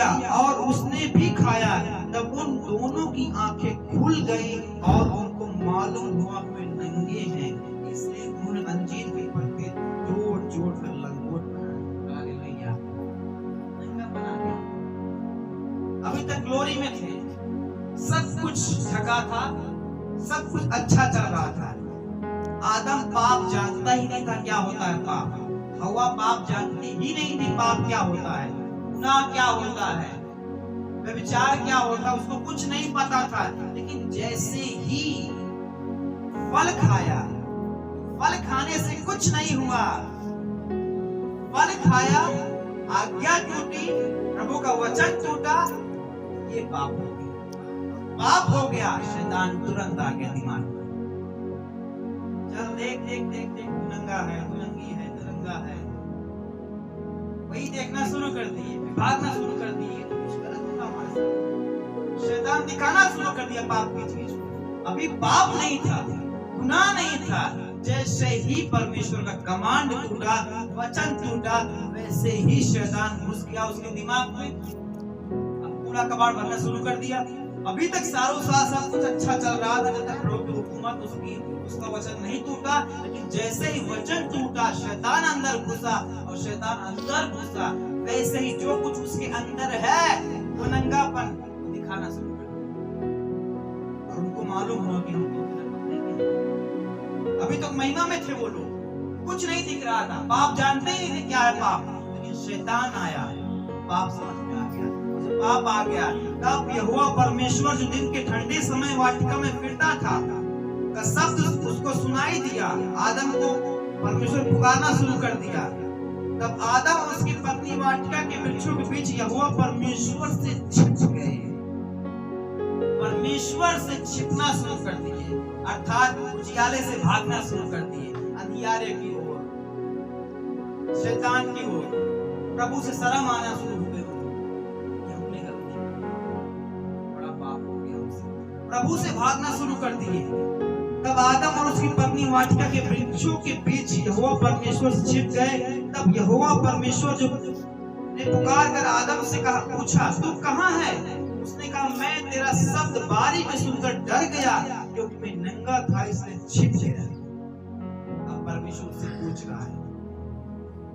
लिया और उसने भी खाया। तब उन दोनों की आंखें खुल गई और उनको मालूम हुआ वे नंगे हैं, इसलिए उन्होंने अंजीर के पत्ते जोड़ जोड़ कर लंगोट बनाए। हालेलुया, नंगा बना दिया। अभी तक ग्लोरी में थे, सब कुछ ढका था, सब कुछ अच्छा चल रहा था। आदम पाप जानता ही नहीं था क्या होता है पाप। हवा पाप जानती ही नहीं थी पाप क्या होता है, गुनाह क्या होता है, व्यभिचार क्या होता है, उसको कुछ नहीं पता था। लेकिन जैसे ही फल खाया, फल खाने से कुछ नहीं हुआ। फल खाया, आज्ञा टूटी, प्रभु का वचन टूटा, ये पाप हो गया। पाप हो गया, शैतान तुरंत आ गया दिमाग में। चल देख देख देख देख, तू नंगा है, तू नंगी है, तू नंगा है। वही देखना शुरू कर दिए, भागना शुरू कर दिए, कुछ गलत होगा हमारे साथ। शैतान दिखाना शुरू कर दिया पाप की चीज को। अभी पाप नहीं था, गुनाह नहीं था। जैसे ही परमेश्वर का कमांड टूटा, वचन टूटा, वैसे ही शैतान घुस गया उसके दिमाग में। अब पूरा कबाड़ भरना शुरू कर दिया। अभी तक सालों साल सब कुछ अच्छा चल रहा था, जब तक प्रभु की हुकूमत उसका वचन नहीं टूटा। लेकिन जैसे ही वचन टूटा, शैतान अंदर घुसा, और शैतान अंदर घुसा, वैसे ही जो कुछ उसके अंदर है वो नंगापन दिखाना शुरू कर दिया। और उनको मालूम हुआ कि हमको अभी तो महिमा में थे वो लोग, कुछ नहीं दिख रहा था, पाप जानते ही थे क्या है पाप। लेकिन शैतान आया, पाप समझ में आ गया। पाप आ गया, तब यहोवा परमेश्वर जो दिन के ठंडे समय वाटिका में फिरता था का शब्द उसको सुनाई दिया। आदम को परमेश्वर पुकारना शुरू कर दिया। तब आदम और उसकी पत्नी वाटिका के वृक्षों के बीच यहोवा परमेश्वर से छिप गए। परमेश्वर से छिपना शुरू कर दिए, अर्थात उजियाले से भागना शुरू कर दिए, अंधियारे की ओर, शैतान की ओर। प्रभु से शर्म आना शुरू हो गई। हमने गलती की, बड़ा पाप हो गया हमसे। प्रभु से भागना शुरू कर दिए। तब आदम और उसकी पत्नी वाटिका के वृक्षों के बीच यहोवा परमेश्वर से छिप गए। तब यहोवा परमेश्वर जो ने पुकार कर आदम से कहा, पूछा, तू कहाँ है? उसने कहा, मैं तेरा शब्द बारी में सुनकर डर गया, क्योंकि मैं नंगा था इसलिए छिप गया। अब परमेश्वर से पूछ रहा है।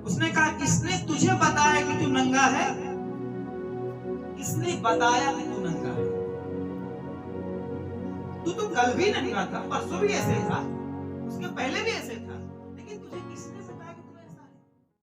उसने कहा, किसने तुझे बताया कि तू नंगा है? किसने बताया कि तू नंगा है? तू तो कल भी नंगा था, परसों भी ऐसे था, उसके पहले भी ऐसे था।